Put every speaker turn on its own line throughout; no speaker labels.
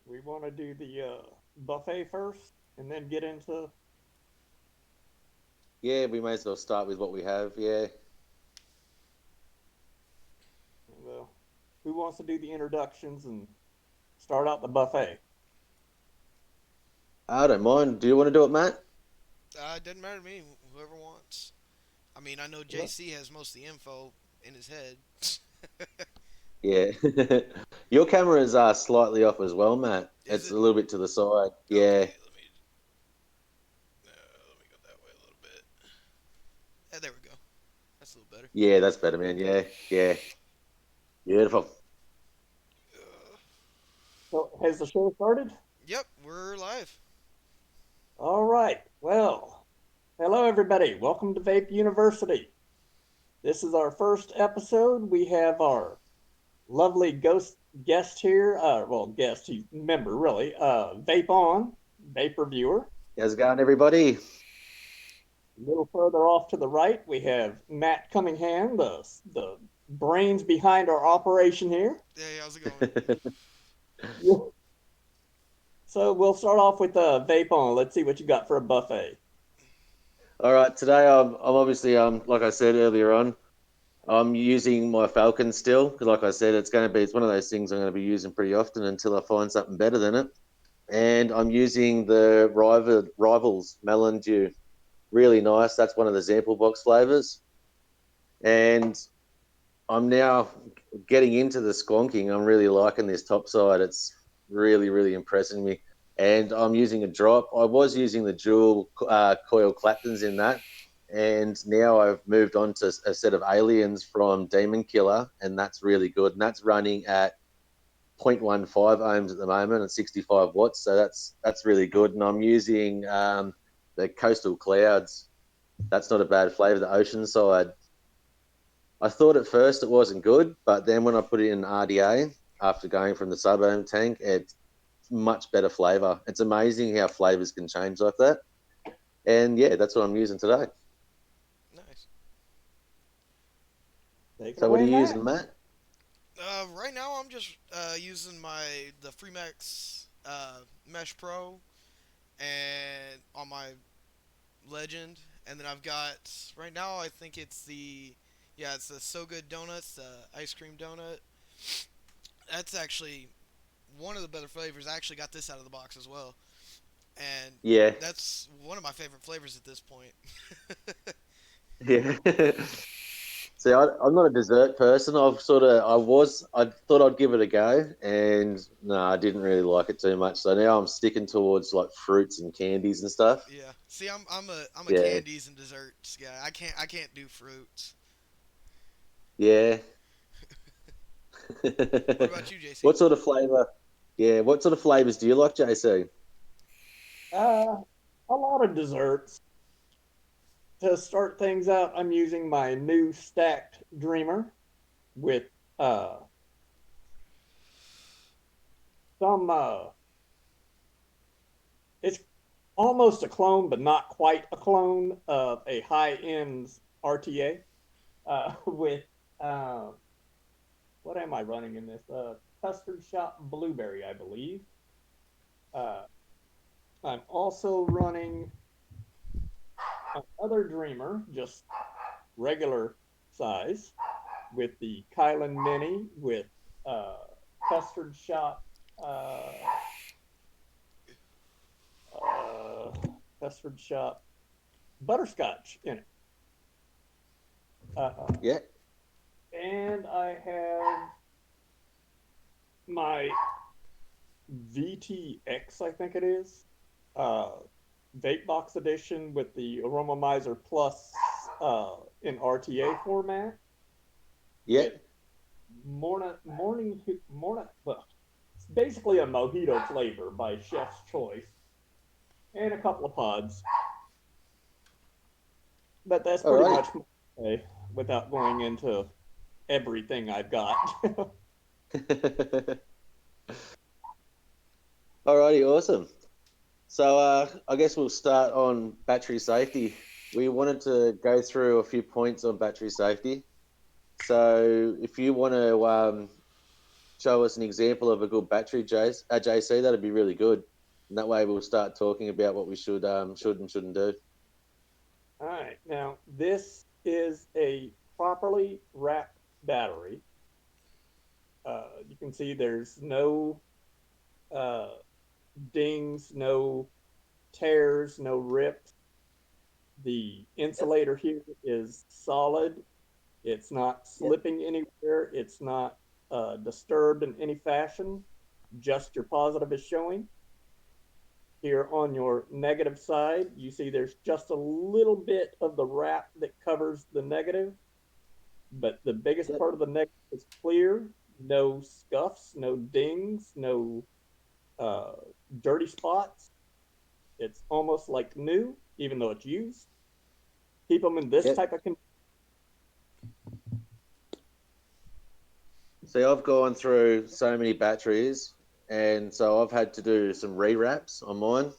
We want to do the buffet first and then get into,
Yeah, we may as well start with what we have. Yeah,
well, who wants to do the introductions and start out the buffet?
I don't mind. Do you want to do it, Matt?
It doesn't matter to me. Whoever wants. I mean, I know
Well,
JC has most of the info in his head.
Yeah. Your camera is slightly off as well, Matt.
Is
It's
it?
a little bit to the side.
Okay,
Yeah,
let me go that way a little bit. Yeah, there we go. That's a little better.
yeah, that's better, man. Yeah, yeah, beautiful.
so has the show started?
Yep, we're live.
All right. Well, hello everybody. Welcome to Vape University. This is our first episode. We have our lovely ghost guest here. Guest, he's member really. Vape On, Vape reviewer.
How's it going, everybody?
A little further off to the right, we have Matt Cunningham, the brains behind our operation here.
Hey, how's it going?
Yeah. So we'll start off with Vape On. Let's see what you got for a buffet.
All right, today I'm obviously like I said earlier on, I'm using my Falcon still because, like I said, it's one of those things I'm going to be using pretty often until I find something better than it. And I'm using the Rivals Melon Dew. Really nice. That's one of the sample box flavors. And I'm now getting into the squonking. I'm really liking this top side. It's really, really impressing me. And I'm using a drop. I was using the dual coil Claptons in that. And now I've moved on to a set of aliens from Demon Killer, and that's really good. And that's running at 0.15 ohms at the moment and 65 watts. So that's really good. And I'm using the Coastal Clouds. That's not a bad flavor. The ocean side. I thought at first it wasn't good, but then when I put it in RDA after going from the sub ohm tank, it's much better flavor. It's amazing how flavors can change like that. And yeah, that's what I'm using today.
Nice.
Take it
So what are
away,
you
Matt.
using, Matt?
Right now I'm just using the Freemax Mesh Pro and on my Legend, and then I've got right now I think it's the So Good Donuts, the ice cream donut. That's actually one of the better flavors. I actually got this out of the box as well, and
Yeah,
that's one of my favorite flavors at this point.
yeah. See, I'm not a dessert person. I thought I'd give it a go, and no, I didn't really like it too much. So now I'm sticking towards like fruits and candies and stuff.
Yeah. See, I'm a
Yeah,
candies and desserts guy. I can't do fruits.
yeah.
What about you, JC?
What sort of flavor? Yeah, what sort of flavors do you like, JC?
Uh, a lot of desserts. To start things out, I'm using my new stacked Dreamer with uh, some. It's almost a clone, but not quite a clone of a high-end RTA. With uh, what am I running in this? Custard shop blueberry, I believe. Uh, I'm also running another Dreamer, just regular size, with the Kylan Mini with uh, custard shop, uh, uh, custard shop butterscotch in it.
Yeah,
And I have my VTX, I think it is, uh, vape box edition with the Aroma Miser Plus in RTA format
yeah.
with well, it's basically a mojito flavor by Chef's Choice and a couple of pods. But that's pretty
Alrighty.
much without going into everything I've got.
Alrighty, awesome. So I guess we'll start on battery safety. We wanted to go through a few points on battery safety. So if you want to show us an example of a good battery, JC, that'd be really good. And that way we'll start talking about what we should and shouldn't do.
All right. Now, this is a properly wrapped battery. You can see there's no uh, dings, no tears, no rips. The insulator here is solid. It's not
Yep.
slipping anywhere. It's not disturbed in any fashion. Just your positive is showing. Here on your negative side, you see there's just a little bit of the wrap that covers the negative, but the biggest
Yep.
part of the negative is clear. No scuffs, no dings, no uh, dirty spots. It's almost like new, even though it's used. Keep them in this
Yep.
type of condition.
See, I've gone through so many batteries, and so I've had to do some rewraps on mine.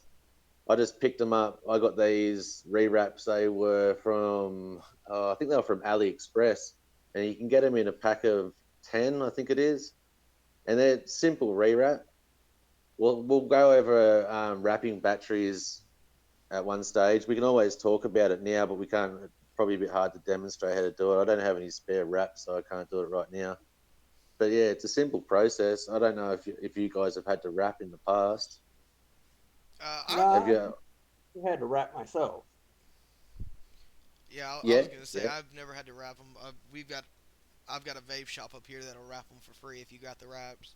I just picked them up. I got these rewraps. They were from, I think they were from AliExpress, and you can get them in a pack of 10, I think it is. And they're simple rewrap. We'll go over wrapping batteries at one stage. We can always talk about it now, but we can't. It's probably a bit hard to demonstrate how to do it. I don't have any spare wraps, so I can't do it right now. But yeah, it's a simple process. I don't know if you guys have had to wrap in the past.
I've
Have
Nah,
you?
I had to wrap myself.
Yeah, I
Yeah,
was gonna say
yeah.
I've never had to wrap them. I've got a vape shop up here that'll wrap them for free if you got the wraps.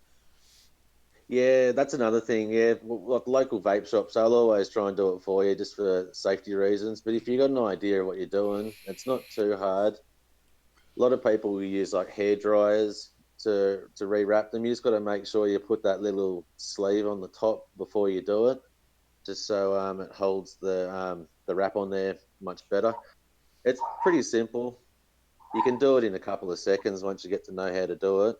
Yeah, that's another thing. Yeah, like local vape shops, they'll always try and do it for you just for safety reasons. But if you got an idea of what you're doing, it's not too hard. A lot of people will use like hair dryers to rewrap them. You just got to make sure you put that little sleeve on the top before you do it, just so it holds the wrap on there much better. It's pretty simple. You can do it in a couple of seconds once you get to know how to do it.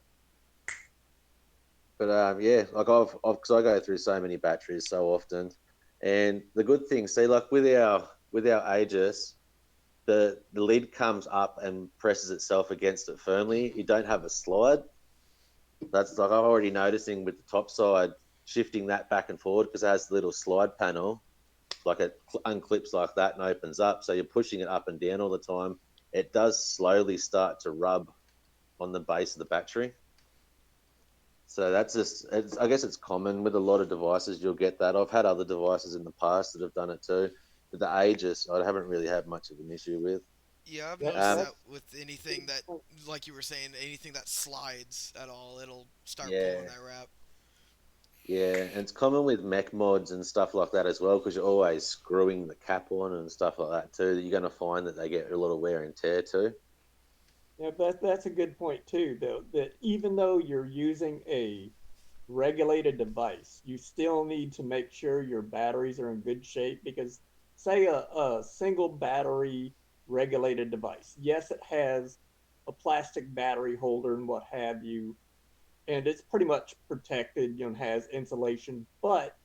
But yeah, like because I go through so many batteries so often, and the good thing, see, like with our Aegis, the lid comes up and presses itself against it firmly. You don't have a slide. That's like I'm already noticing with the top side, shifting that back and forward because it has the little slide panel, like it unclips like that and opens up. So you're pushing it up and down all the time. It does slowly start to rub on the base of the battery. So that's just, I guess it's common with a lot of devices. You'll get that. I've had other devices in the past that have done it too. But the Aegis, I haven't really had much of an issue with.
Yeah, I've
That,
noticed
Um,
that
that's
with anything that, like you were saying, anything that slides at all, it'll start pulling
yeah,
that wrap.
yeah, and it's common with mech mods and stuff like that as well because you're always screwing the cap on and stuff like that too. You're going to find that they get a lot of wear and tear too.
yeah, that's a good point too, though. That even though you're using a regulated device, you still need to make sure your batteries are in good shape because, say, a single battery regulated device, yes, it has a plastic battery holder and what have you, and it's pretty much protected, has insulation, but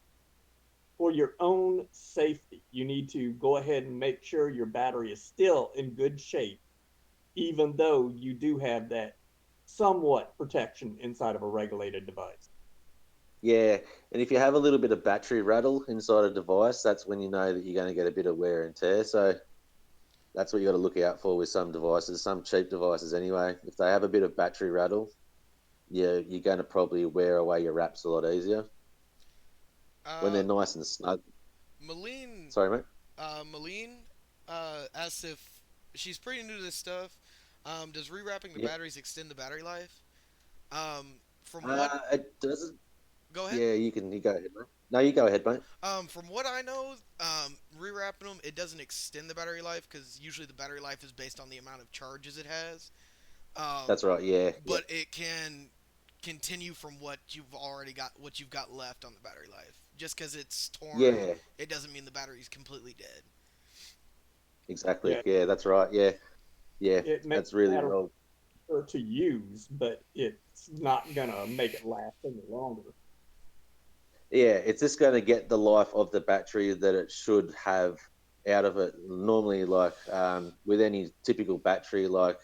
for your own safety, you need to go ahead and make sure your battery is still in good shape, even though you do have that somewhat protection inside of a regulated device.
Yeah, and if you have a little bit of battery rattle inside a device, that's when you know that you're going to get a bit of wear and tear. So that's what you got to look out for with some devices, some cheap devices anyway. If they have a bit of battery rattle, you're going to probably wear away your wraps a lot easier when
Uh,
they're nice and snug.
Malene,
Sorry, mate.
Malene, asks if she's pretty new to this stuff. Does rewrapping the
Yeah.
batteries extend the battery life? From what?
It doesn't.
Go ahead.
Yeah, you go ahead, mate. No, you go ahead, mate.
From what I know, rewrapping them it doesn't extend the battery life because usually the battery life is based on the amount of charges it has. Um,
That's right. Yeah, yeah,
but it can continue from what you've got left on the battery life. Just because it's torn,
yeah.
it doesn't mean the battery's completely dead.
Exactly.
Yeah,
Yeah, that's right. Yeah, yeah.
it makes
That's really
the battery
well.
to use, but it's not gonna make it last any longer.
Yeah, it's just going to get the life of the battery that it should have out of it. Normally, like with any typical battery, like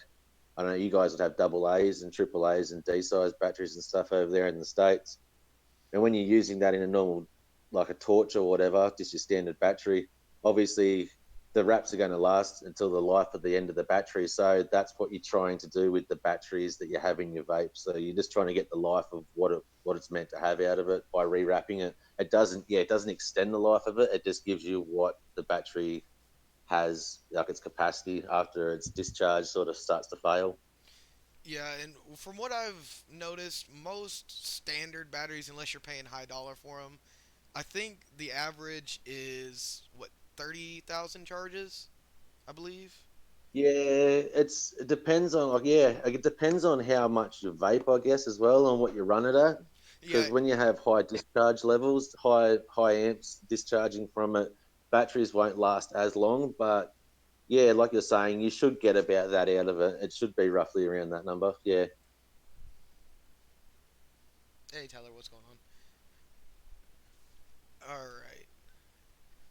I don't know, you guys would have double A's and triple A's and D size batteries and stuff over there in the States. And when you're using that in a normal, like a torch or whatever, just your standard battery, obviously the wraps are going to last until the life of the end of the battery. So that's what you're trying to do with the batteries that you have in your vape. So you're just trying to get the life of what it's meant to have out of it by rewrapping it. It doesn't extend the life of it. It just gives you what the battery has, like its capacity after its discharge sort of starts to fail.
Yeah, and from what I've noticed, most standard batteries, unless you're paying high dollar for them, I think the average is what 30,000 charges, I believe.
Yeah, it depends on it depends on how much you vape, I guess, as well, on what you run it at.
Yeah,
Because when you have high discharge levels, high amps discharging from it, batteries won't last as long. But yeah, like you're saying, you should get about that out of it. It should be roughly around that number. Yeah.
hey Tyler, what's going on? All right.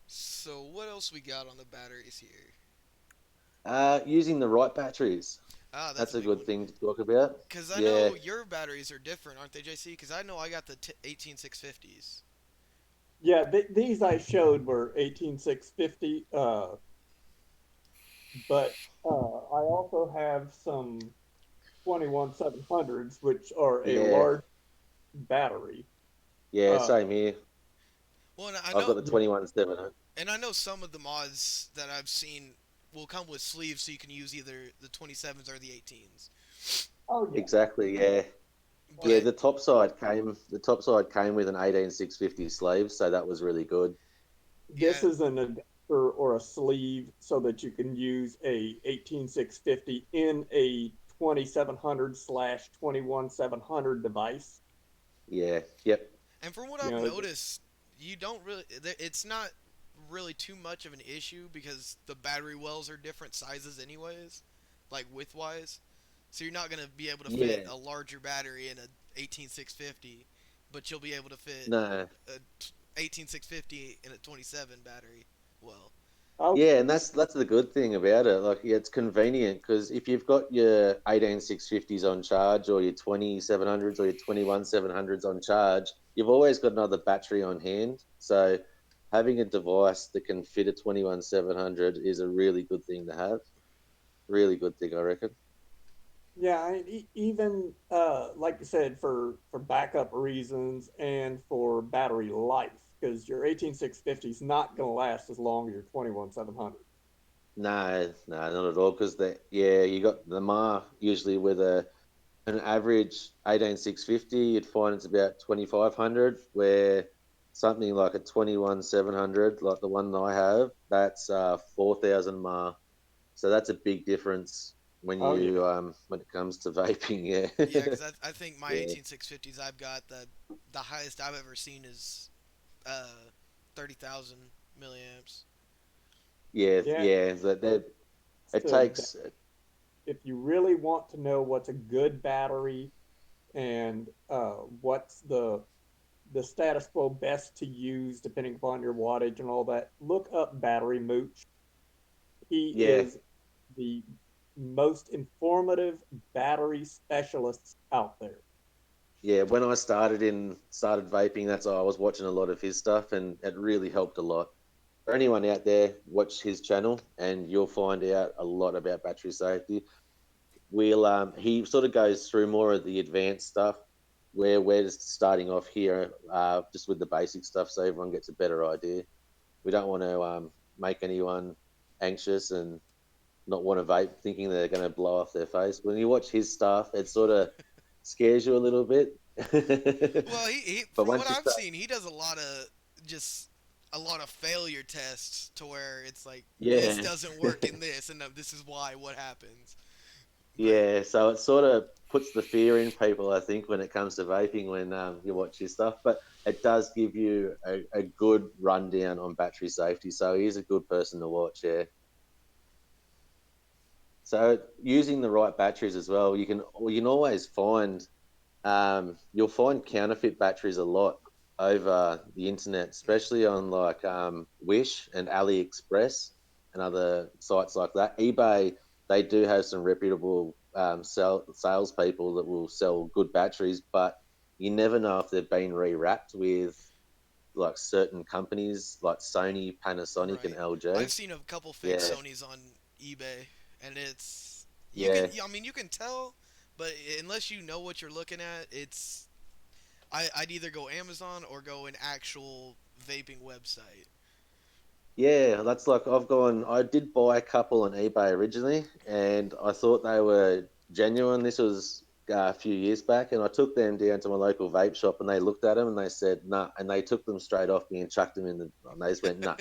So what else we got on the batteries here?
Using the right batteries.
Ah, that's
That's
a
a
big
good
one.
thing to talk about.
Cause I
Yeah.
know your batteries are different, aren't they, JC? Cause I know I got the 18650s.
Yeah, these I showed were 18650, but I also have some 21700s, which are a
Yeah.
large battery.
Yeah.
Uh,
Same here.
Well, and I
I've got
know,
the
yeah.
21-7.
and I know some of the mods that I've seen will come with sleeves, so you can use either the 27s or the 18s.
Oh yeah,
Exactly. Yeah. Yeah,
But
the top side came with an 18650 sleeve, so that was really good.
yeah,
this is an adapter or a sleeve so that you can use a 18650 in a 2700 slash 21700 device.
Yeah. Yep.
and from what
You
I've
know,
noticed, you don't really. It's not really too much of an issue because the battery wells are different sizes, anyways, like width wise. So you're not gonna be able to fit
Yeah.
a larger battery in a 18650, but you'll be able to fit
No.
a 18650 in a 27 battery. Well,
okay.
Yeah, and that's the good thing about it. Like, yeah, it's convenient because if you've got your 18650s on charge or your 2700s or your 21700s on charge, you've always got another battery on hand. So having a device that can fit a 21700 is a really good thing to have. Really good thing, I reckon.
Yeah, even like you said, for backup reasons and for battery life, because your 18650 is not going to last as long as your 21700.
No, no, not at all. Because you got the MAR usually with an average 18650, you'd find it's about 2500. Where something like a 21700, like the one that I have, that's 4000 MAR. So that's a big difference
Oh yeah,
when it comes to vaping.
yeah,
Yeah,
because I think my
yeah,
18650s I've got the highest I've ever seen is 30,000 milliamps.
yeah.
That it
To
takes.
if you really want to know what's a good battery and what's the status quo best to use depending upon your wattage and all that, look up Battery Mooch. He
Yeah,
is the most informative battery specialist out there.
yeah. When I started vaping, that's I was watching a lot of his stuff, and it really helped a lot. For anyone out there, watch his channel, and you'll find out a lot about battery safety. He sort of goes through more of the advanced stuff, where we're just starting off here, just with the basic stuff, so everyone gets a better idea. We don't want to make anyone anxious and not want to vape, thinking they're going to blow off their face. When you watch his stuff, it sort of scares you a little bit.
Well, he
But
from what
once you
I've
start,
seen, he does just a lot of failure tests to where it's like this
yeah,
doesn't work in this, and this is why what happens. But
yeah. So it sort of puts the fear in people, I think, when it comes to vaping when you watch his stuff. But it does give you a good rundown on battery safety. So he's a good person to watch. Yeah. So using the right batteries as well, you can always find you'll find counterfeit batteries a lot over the internet, especially on like Wish and AliExpress and other sites like that. eBay, they do have some reputable salespeople that will sell good batteries, but you never know if they've been rewrapped with like certain companies like Sony, Panasonic, and
Right.
LG.
I've seen a couple fake
Yeah,
Sonys on eBay, and it's you can.
yeah,
I mean, you can tell, but unless you know what you're looking at, it's. I'd either go Amazon or go an actual vaping website.
yeah. That's like I've gone. I did buy a couple on eBay originally, and I thought they were genuine. This was a few years back, and I took them down to my local vape shop, and they looked at them and they said, "Nah," and they took them straight off me and chucked them in the. And they just went, "Nah,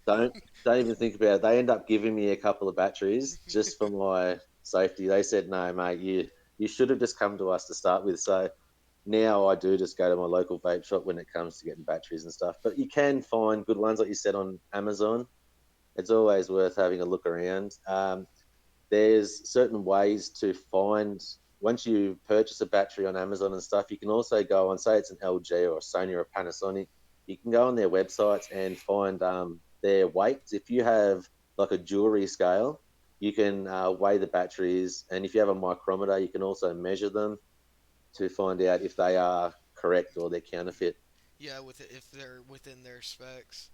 don't don't even think about it." They end up giving me a couple of batteries just for my safety. They said, "No, mate, you should have just come to us to start with." So now I do just go to my local vape shop when it comes to getting batteries and stuff. But you can find good ones, like you said, on Amazon. It's always worth having a look around. There's certain ways to find once you purchase a battery on Amazon and stuff. You can also go on, say it's an LG or a Sony or a Panasonic. You can go on their websites and find their weights. If you have like a jewelry scale, you can weigh the batteries, and if you have a micrometer, you can also measure them to find out if they are correct or they're counterfeit.
Yeah, with it, if they're within their specs.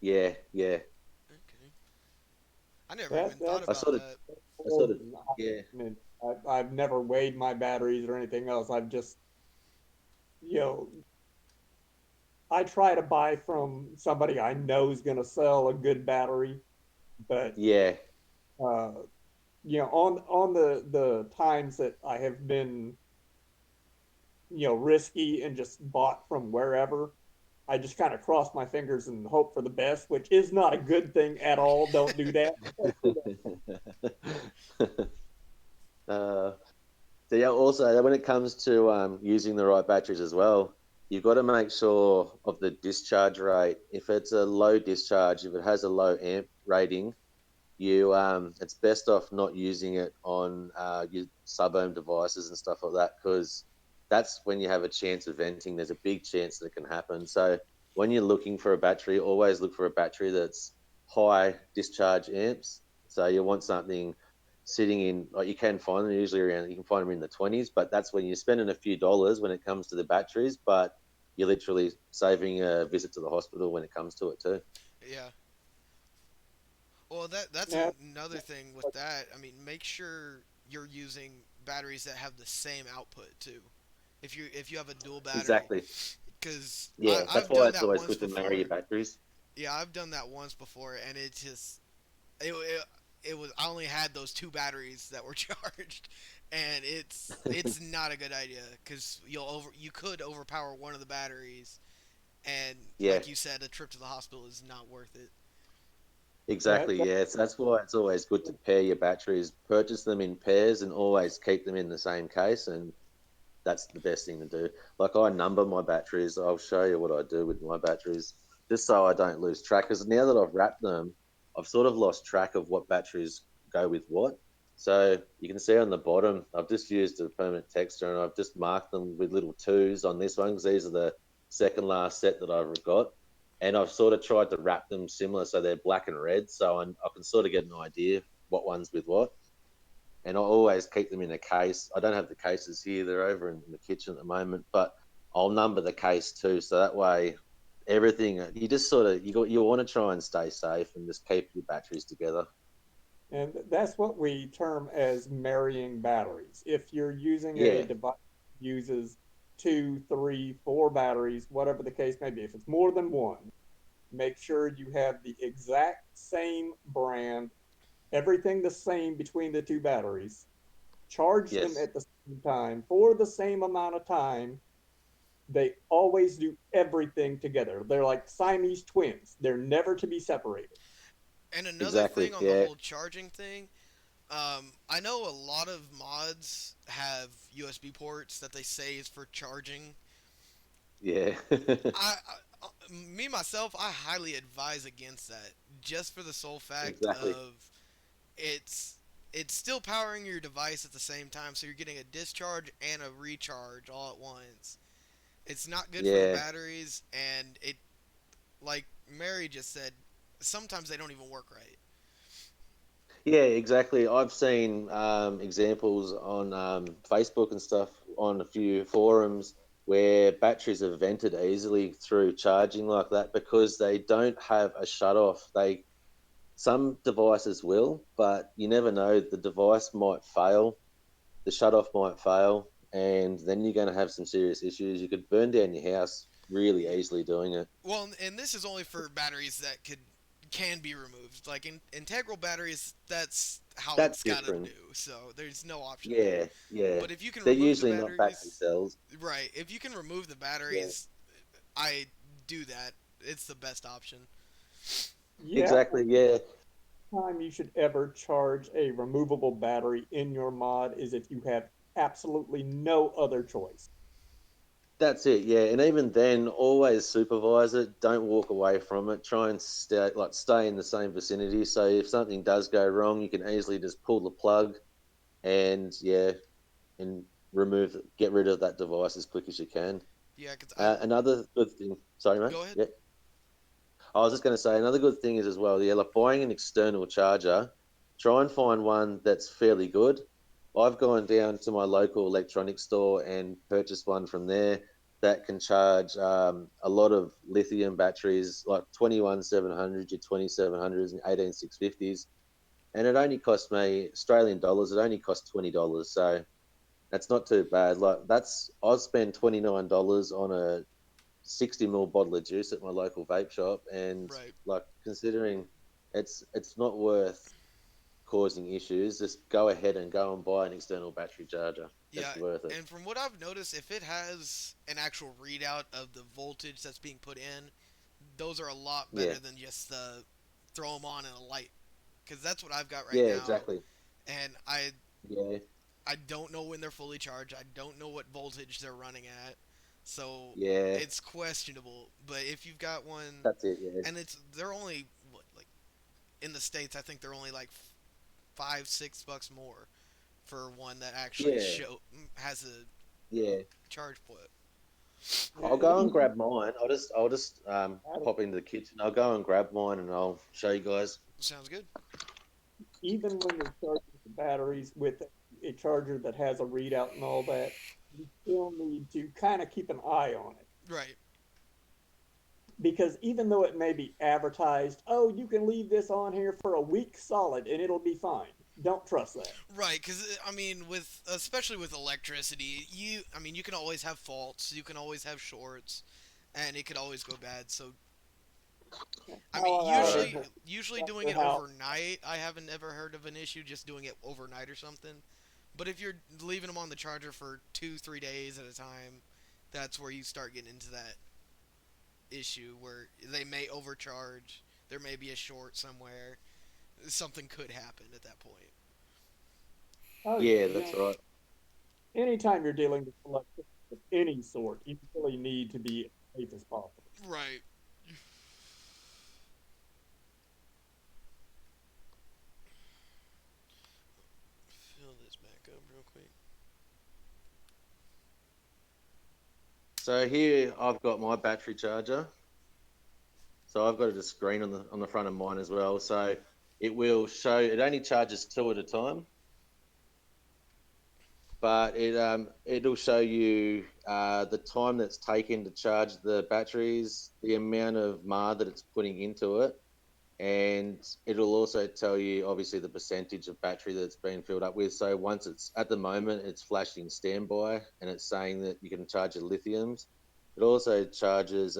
Yeah, yeah.
Okay. I never even
That
thought
that's
I
about
sort of,
that.
I sort
cool.
of, yeah,
I've never weighed my batteries or anything else. I've just, you know, I try to buy from somebody I know is going to sell a good battery, but
yeah,
uh, on the times that I have been, risky and just bought from wherever, I just kind of cross my fingers and hope for the best, which is not a good thing at all. Don't do that.
uh, so yeah, also when it comes to using the right batteries as well, you've got to make sure of the discharge rate. If it's a low discharge, if it has a low amp rating, you it's best off not using it on your sub ohm devices and stuff like that, because that's when you have a chance of venting. There's a big chance that it can happen. So when you're looking for a battery, always look for a battery that's high discharge amps. So you want something sitting in, like, you can find them usually around, you can find them in the 20s, but that's when you're spending a few dollars when it comes to the batteries, but you're literally saving a visit to the hospital when it comes to it too.
Yeah. Well, that's
Yeah,
another thing with that. I mean, make sure you're using batteries that have the same output too. If you have a dual battery,
Exactly.
because
Yeah, that's
I've
why
done
it's
that
always
once
good to marry your
before.
batteries.
Yeah, I've done that once before, and it was I only had those two batteries that were charged, and it's not a good idea because you could overpower one of the batteries, and
Yeah,
like you said, a trip to the hospital is not worth it.
exactly.
that
Yeah, so that's why it's always good to pair your batteries. Purchase them in pairs and always keep them in the same case, and that's the best thing to do. Like, I number my batteries. I'll show you what I do with my batteries, just so I don't lose track. Because now that I've wrapped them, I've sort of lost track of what batteries go with what. So you can see on the bottom, I've just used a permanent texture and I've just marked them with little twos on this one because these are the second last set that I've got. And I've sort of tried to wrap them similar so they're black and red, so I can sort of get an idea what one's with what. And I always keep them in a case. I don't have the cases here; they're over in the kitchen at the moment. But I'll number the case too, so that way everything you just sort of you want to try and stay safe and just keep your batteries together.
And that's what we term as marrying batteries. If you're using a
Yeah.
device that uses two, three, four batteries, whatever the case may be, if it's more than one, make sure you have the exact same brand, everything the same between the two batteries. Charge them
Yes.
at the same time for the same amount of time. They always do everything together. They're like Siamese twins. They're never to be separated.
And another
Exactly.
thing on the
Yeah.
whole charging thing, I know a lot of mods have USB ports that they say is for charging.
Yeah.
Me myself, I highly advise against that, just for the sole fact
Exactly.
of it's it's still powering your device at the same time, so you're getting a discharge and a recharge all at once. It's not good for the
Yeah.
batteries, and it, like Mary just said, sometimes they don't even work right.
Yeah, exactly. I've seen examples on Facebook and stuff on a few forums where batteries are vented easily through charging like that because they don't have a shut off. They Some devices will, but you never know. The device might fail, the shut off might fail, and then you're going to have some serious issues. You could burn down your house really
Yeah.
easily doing it.
Well, and this is only for batteries that can be removed. Like in integral batteries, that's how
That's
it's got to
different.
do. So there's no option there.
Yeah, yeah.
But if you can
They're
remove the
usually not battery
batteries,
cells.
right? If you can remove the
Yeah,
batteries, I do that. It's the best option.
Yeah,
exactly. Yeah,
time you should ever charge a removable battery in your mod is if you have absolutely no other choice.
that's it. Yeah, and even then, always supervise it. Don't walk away from it. Try and stay in the same vicinity. So if something does go wrong, you can easily just pull the plug and yeah, and get rid of that device as quick as you can.
Yeah, because I
Another good thing. Sorry, mate.
go ahead.
Yeah, I was just going to say another good thing is as well. Yeah, like buying an external charger. Try and find one that's fairly good. I've gone down to my local electronics store and purchased one from there that can charge a lot of lithium batteries, like 21 700, your 2700s, and 18650s, and it only cost me Australian dollars. It only cost $20, so that's not too bad. Like that's I spend $29 on a 60 ml bottle of juice at my local vape shop, and
Right.
like considering it's not worth causing issues, just go ahead and go and buy an external battery charger.
Yeah,
It's worth it.
and from what I've noticed, if it has an actual readout of the voltage that's being put in, those are a lot
Yeah,
better than just throw them on in a light. Because that's what I've got right
yeah,
now,
exactly.
and
Yeah,
I don't know when they're fully charged. I don't know what voltage they're running at, so
yeah,
it's questionable. But if you've got one,
that's it. Yeah,
and they're only what, like in the states, I think they're only like $5-6 more for one that actually
yeah,
has a
yeah.
charge port.
I'll
And
go and
even
grab mine. I'll just pop into the kitchen. I'll go and grab mine and I'll show you guys.
Sounds good.
even when you're charging the batteries with a charger that has a readout and all that, you still need to kind of keep an eye on it.
Right.
Because even though it may be advertised, oh, you can leave this on here for a week solid and it'll be fine. Don't trust that.
Right, because I mean, with especially with electricity, I mean, you can always have faults, you can always have shorts, and it could always go bad. So, I mean,
How
All
I
right.
usually doing
wonder
it
how
overnight, I haven't ever heard of an issue just doing it overnight or something. But if you're leaving them on the charger for 2-3 days at a time, that's where you start getting into that issue where they may overcharge. There may be a short somewhere. Something could happen at that point.
oh yeah,
Yeah, that's right.
anytime you're dealing with electricity of any sort, you really need to be as safe as possible.
Right. Fill this back up real quick.
So here I've got my battery charger. So I've got a screen on the front of mine as well. So it will show it only charges two at a time, but it'll show you the time that's taken to charge the batteries, the amount of MAR that it's putting into it, and it'll also tell you obviously the percentage of battery that's been filled up with. So once it's at the moment it's flashing standby and it's saying that you can charge your lithiums. It also charges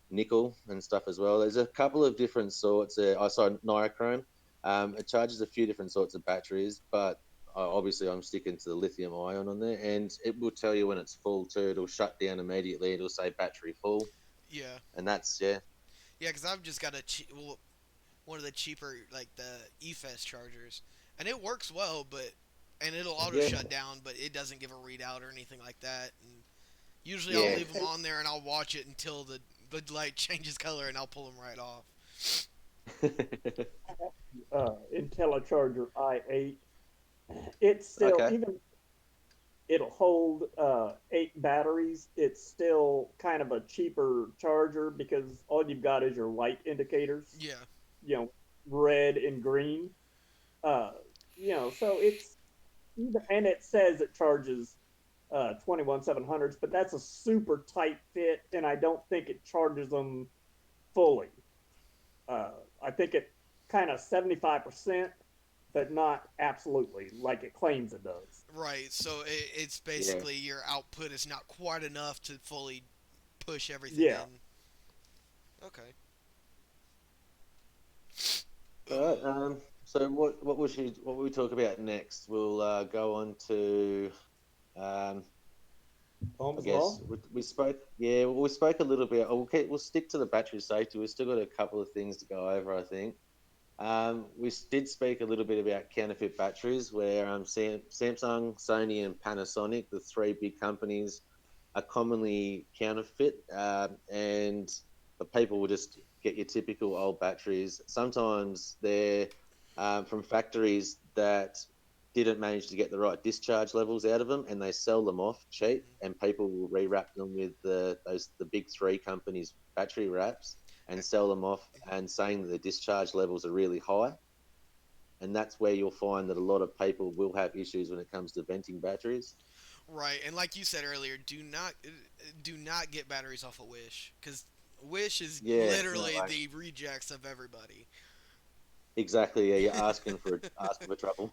nickel and stuff as well. There's a couple of different sorts. I saw nichrome. It charges a few different sorts of batteries, but obviously I'm sticking to the lithium ion on there, and it will tell you when it's full too. It'll shut down immediately. It'll say battery full,
Yeah.
and that's yeah,
Yeah, because I've just got one of the cheaper, like the eFest chargers. And it works well, and it'll auto
yeah,
shut down, but it doesn't give a readout or anything like that. And usually I'll
yeah.
leave them on there and I'll watch it until the light changes color and I'll pull them right off.
IntelliCharger i8, it's still
Okay.
even it'll hold 8 batteries. It's still kind of a cheaper charger because all you've got is your light indicators,
Yeah.
you know, red and green. Uh, so it's and it says it charges 21 700s, but that's a super tight fit, and I don't think it charges them fully. I think it kind of 75%, but not absolutely like it claims it does.
Right. So it's
Yeah.
basically your output is not quite enough to fully push everything
Yeah.
in. Okay.
All right. So what will we talk about next? We'll go on to um, I
Ohm's
guess
law.
we spoke. Yeah, well, we spoke a little bit. We'll stick to the battery safety. We've still got a couple of things to go over, I think. Did speak a little bit about counterfeit batteries, where Samsung, Sony, and Panasonic, the three big companies, are commonly counterfeit, and the people will just get your typical old batteries. Sometimes they're from factories that didn't manage to get the right discharge levels out of them, and they sell them off cheap,
Mhm.
and people will rewrap them with the big three companies battery wraps and sell them off and saying that the discharge levels are really high. And that's where you'll find that a lot of people will have issues when it comes to venting batteries.
Right, and like you said earlier, do not get batteries off of Wish because Wish is
Yeah, no
literally
way.
the rejects of everybody.
Exactly. Yeah, you're asking for trouble.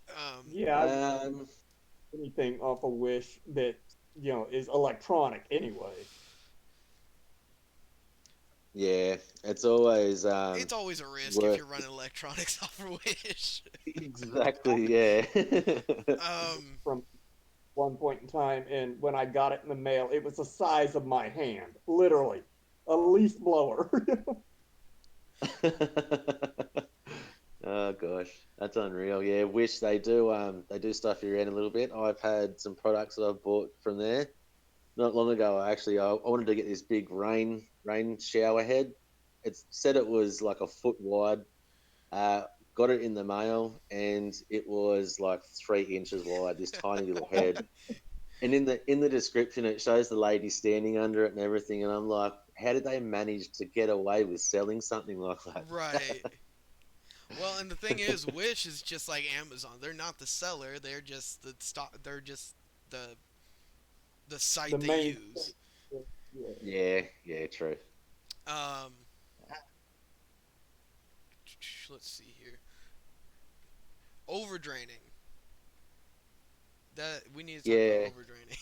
um,
Yeah,
um,
anything off a Wish that is electronic anyway.
yeah, it's always
it's always a risk if
worth
you're running electronics off of Wish.
exactly. Yeah.
um,
From one point in time, and when I got it in the mail, it was the size of my hand, literally, a leaf blower.
Oh gosh, that's unreal. Yeah, wish they do stuff you around a little bit. I've had some products that I've bought from there. Not long ago, actually, I wanted to get this big rain shower head. It said it was like a foot wide. Uh, got it in the mail, and it was like 3 inches wide. This tiny little head. And in the description, it shows the lady standing under it and everything. And I'm like, how did they manage to get away with selling something like
right.
that?
Well, and the thing is, Wish is just like Amazon. They're not the seller. They're just the stock. They're just the the
The
site they
main,
use.
yeah.
Yeah, yeah, true.
Um, let's see here. Overdraining. That we need to talk about
Yeah,
overdraining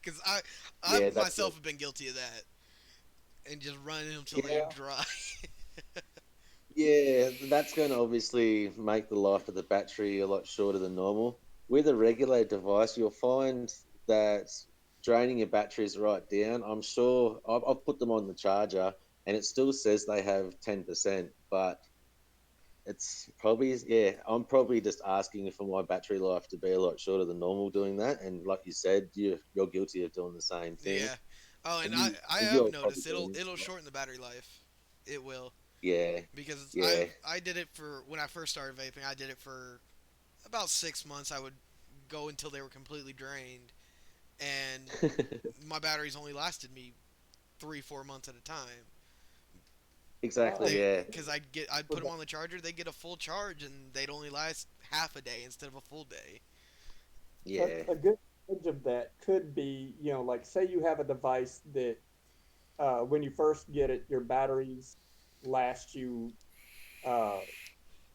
because I
yeah, that's
myself
it.
have been guilty of that and just running them until they're
Yeah.
dry.
Yeah, that's going to obviously make the life of the battery a lot shorter than normal. With a regulated device, you'll find that draining your batteries right down. I'm sure I've put them on the charger and it still says they have 10%, but it's probably, yeah, I'm probably just asking for my battery life to be a lot shorter than normal doing that. And like you said, you're guilty of doing the same thing.
Yeah. Oh, and
And
I have
you're probably
noticed
doing
it'll
this.
shorten the battery life. It will
Yeah,
because
yeah.
I did it for when I first started vaping. I did it for about 6 months. I would go until they were completely drained, and my batteries only lasted me 3 4 months at a time.
Exactly,
They
yeah.
because I'd put them on the charger. They get a full charge, and they'd only last half a day instead of a full day.
Yeah.
A good edge of that could be, like say you have a device that when you first get it, your batteries last you uh,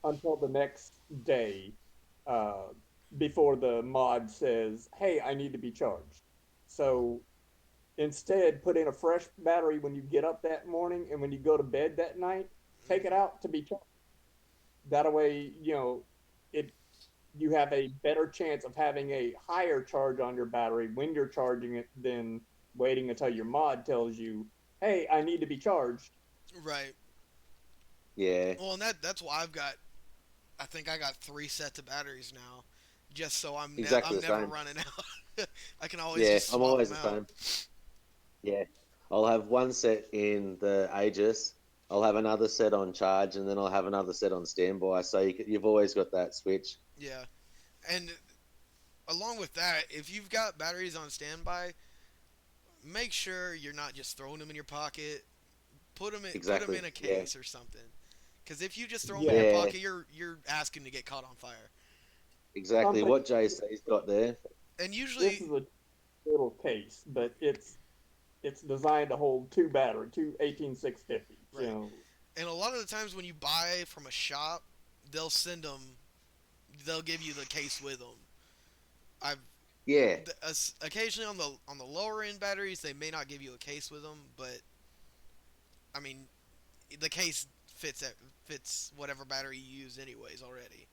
until the next day uh, before the mod says, "Hey, I need to be charged." So instead, put in a fresh battery when you get up that morning, and when you go to bed that night, take it
Hmm.
out to be charged. That way, it you have a better chance of having a higher charge on your battery when you're charging it than waiting until your mod tells you, "Hey, I need to be charged."
Right.
Yeah,
Well, and that's why I've got. I think I got 3 sets of batteries now, just so
exactly
I'm
the
never
same.
running out. I can always
Yeah,
just
I'm
swap
always
them
the
out.
same. Yeah, I'll have one set in the Aegis. I'll have another set on charge, and then I'll have another set on standby. So you've always got that switch.
Yeah, and along with that, if you've got batteries on standby, make sure you're not just throwing them in your pocket. Put them
Exactly.
in a
Yeah,
case or something. Because if you just throw them in
Yeah,
your
Yeah,
pocket, you're asking to get caught on fire.
exactly.
something.
What JC's got there.
And
This
usually,
is a little case, but it's designed to hold two battery, two 18650s.
right. And a lot of the times when you buy from a shop, they'll send them. They'll give you the case with them. I've
Yeah,
occasionally on the lower end batteries, they may not give you a case with them, but I mean, the case fits whatever battery you use anyways already.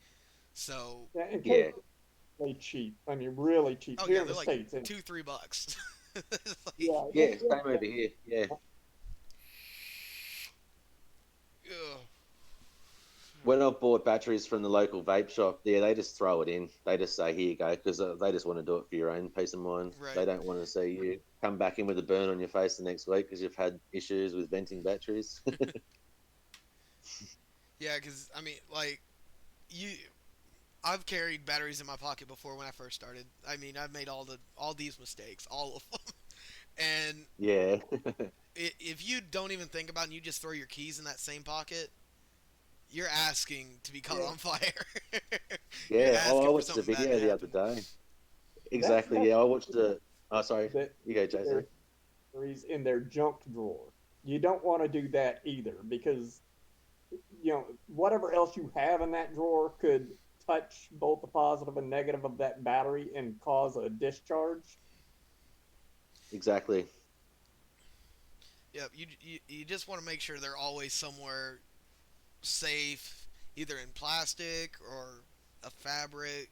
So,
Yeah, and cases
yeah,
are really cheap. I mean, really cheap
oh
here
yeah,
in
they're
the
like
states. And
$2-3. Like,
yeah,
yeah. Same over here. Yeah.
ugh.
When I've bought batteries from the local vape shop, yeah, they just throw it in. They just say, "Here you go," because they just want to do it for your own peace of mind.
Right.
They don't want to see you come back in with a burn on your face the next week because you've had issues with venting batteries.
Yeah, because I mean, like you, I've carried batteries in my pocket before when I first started. I mean, I've made all these mistakes, all of them. And
Yeah,
if you don't even think about it and you just throw your keys in that same pocket, you're asking to be caught
yeah,
on fire. You're
yeah. Oh, I
asking for
watched a
something bad to
video the other
happen.
day. Exactly.
that's
Yeah, I watched the. Oh, sorry.
that
You go, JC.
their batteries in their junk drawer. You don't want to do that either because whatever else you have in that drawer could touch both the positive and negative of that battery and cause a discharge.
Exactly.
Yep. You just want to make sure they're always somewhere safe, either in plastic or a fabric.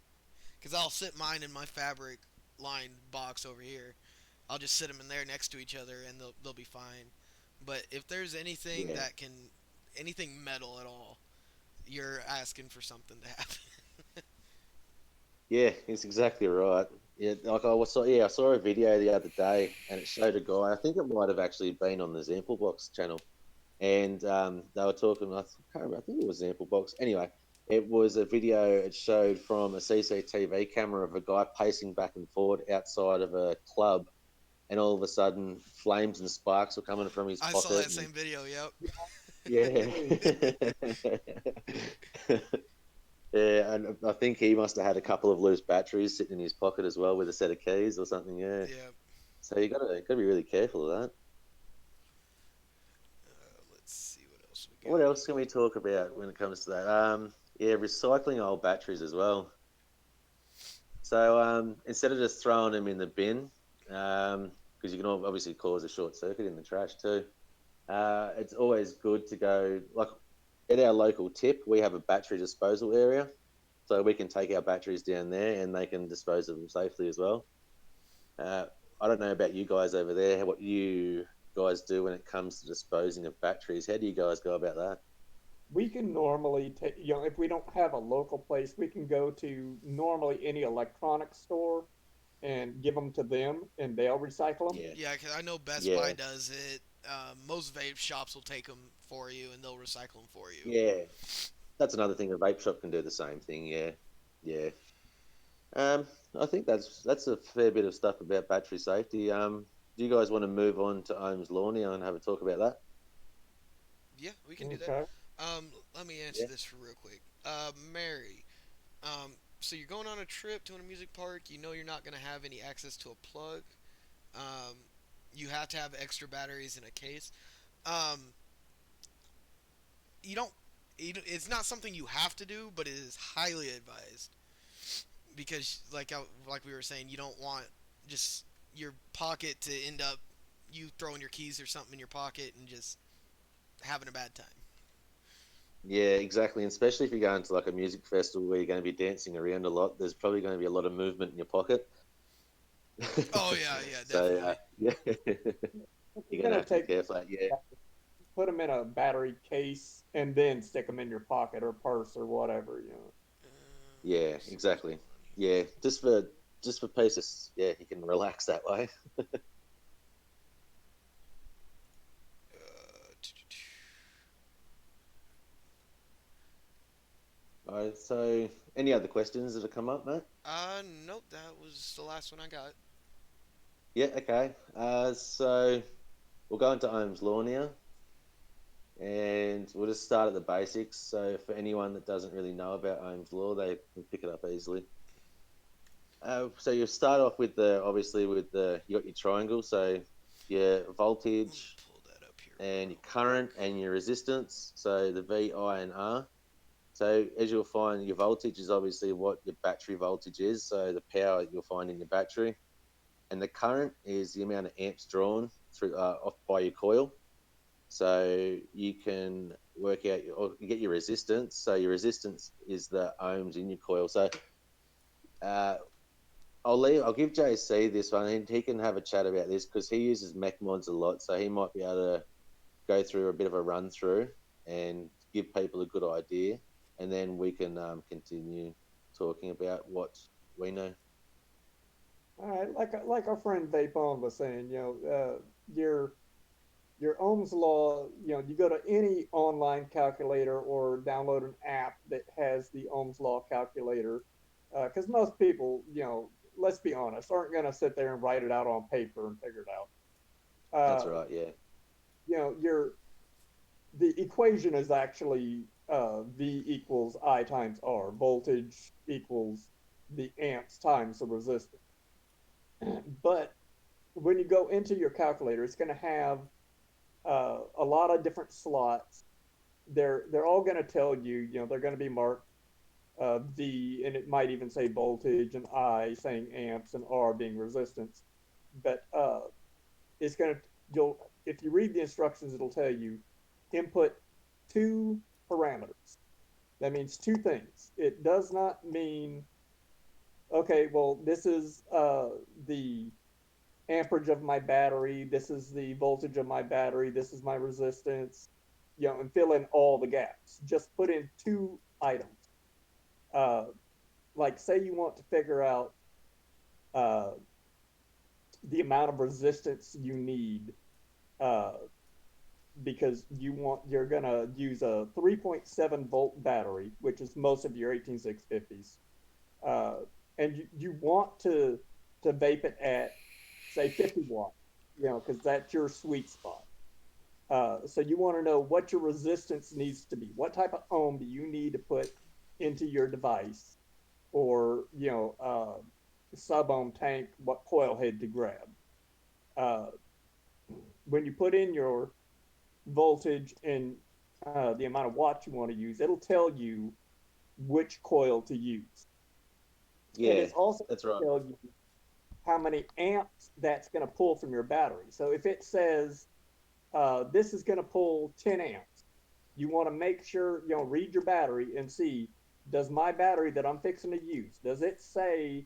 Because I'll sit mine in my fabric lined box over here. I'll just sit them in there next to each other and they'll be fine. But if there's anything
Yeah.
that can, anything metal at all, you're asking for something to happen.
Yeah, it's exactly right. Yeah, like I saw a video the other day, and it showed a guy. I think it might have actually been on the Sample Box channel, and they were talking. Can't remember. I think it was Sample Box. Anyway, it was a video. It showed from a CCTV camera of a guy pacing back and forward outside of a club, and all of a sudden, flames and sparks were coming from his
I saw
pocket.
that same video. Yep.
Yeah. Yeah, and I think he must have had a couple of loose batteries sitting in his pocket as well with a set of keys or something. Yeah.
Yep.
So you gotta be really careful of that.
Let's see what else we
What
got.
else can we talk about when it comes to that? Yeah, recycling old batteries as well. So instead of just throwing them in the bin, because you can obviously cause a short circuit in the trash too. It's always good to go like at our local tip. We have a battery disposal area, so we can take our batteries down there and they can dispose of them safely as well. Uh, I don't know about you guys over there, what you guys do when it comes to disposing of batteries. How do you guys go about that?
We can normally take, if we don't have a local place, we can go to normally any electronics store and give them to them and they'll recycle them.
Yeah,
Yeah, 'cause I know Best
yeah,
Buy does it. Most vape shops will take them for you and they'll recycle them for you.
yeah. That's another thing. A vape shop can do the same thing. Yeah, yeah. Um, I think that's a fair bit of stuff about battery safety. Do you guys want to move on to Ohms Law now and have a talk about that?
Yeah, we can do that.
Okay.
Let me answer
Yeah.
this real quick. Mary, so you're going on a trip to a music park. You know you're not gonna have any access to a plug. Um, you have to have extra batteries in a case. Um, you don't. It's not something you have to do, but it is highly advised because, like we were saying, you don't want just your pocket to end up you throwing your keys or something in your pocket and just having a bad time.
Yeah, exactly. And especially if you're going to like a music festival where you're going to be dancing around a lot, there's probably going to be a lot of movement in your pocket.
Oh yeah, yeah,
So
definitely.
yeah,
If
you're
you're
gonna
gonna
have to be
take,
careful. Yeah,
put them in a battery case and then stick them in your pocket or purse or whatever.
yeah,
What's this
exactly.
one?
Yeah, just for peace, yeah, you can relax that way. All right. So, any other questions that have come up, mate?
Nope, that was the last one I got.
Yeah. Okay. So we'll go into Ohm's law now. And we'll just start at the basics. So for anyone that doesn't really know about Ohm's law, they can pick it up easily. So you start off with the obviously with the you got your triangle. So your
Let me
voltage
pull that up here
and your
real
current
quick.
and your resistance. So the V, I, and R. So as you'll find, your voltage is obviously what your battery voltage is. So the power you'll find in your battery, and the current is the amount of amps drawn through off by your coil. So you can work out or you get your resistance. So your resistance is the ohms in your coil. So uh, I'll give JC this one, and he can have a chat about this because he uses mech mods a lot. So he might be able to go through a bit of a run through and give people a good idea, and then we can continue talking about what we know.
All right, like our friend Vape On was saying, your your Ohm's law, you go to any online calculator or download an app that has the Ohm's law calculator, because most people, let's be honest, aren't going to sit there and write it out on paper and figure it out.
That's right. Yeah.
Your the equation is actually V equals I times R. Voltage equals the amps times the resistance. But when you go into your calculator, it's going to have a lot of different slots. They're all going to tell you, they're going to be marked V, and it might even say voltage, and I saying amps, and R being resistance. But it's going to you'll if you read the instructions, it'll tell you input two parameters. That means two things. It does not mean, okay, well, this is the amperage of my battery, this is the voltage of my battery, this is my resistance, and fill in all the gaps. Just put in two items. Uh, like, say you want to figure out uh, the amount of resistance you need uh, because you're gonna use a 3.7 volt battery, which is most of your 18650s, uh, and you want to vape it at say 50 watts, because that's your sweet spot. So you want to know what your resistance needs to be. What type of ohm do you need to put into your device, or sub ohm tank? What coil head to grab? Uh, when you put in your voltage and the amount of watts you want to use, it'll tell you which coil to use, and
Yeah.
it's also
That's right.
tell you how many amps that's going to pull from your battery. So if it says this is going to pull 10 amps, you want to make sure, read your battery and see, does my battery that I'm fixing to use, does it say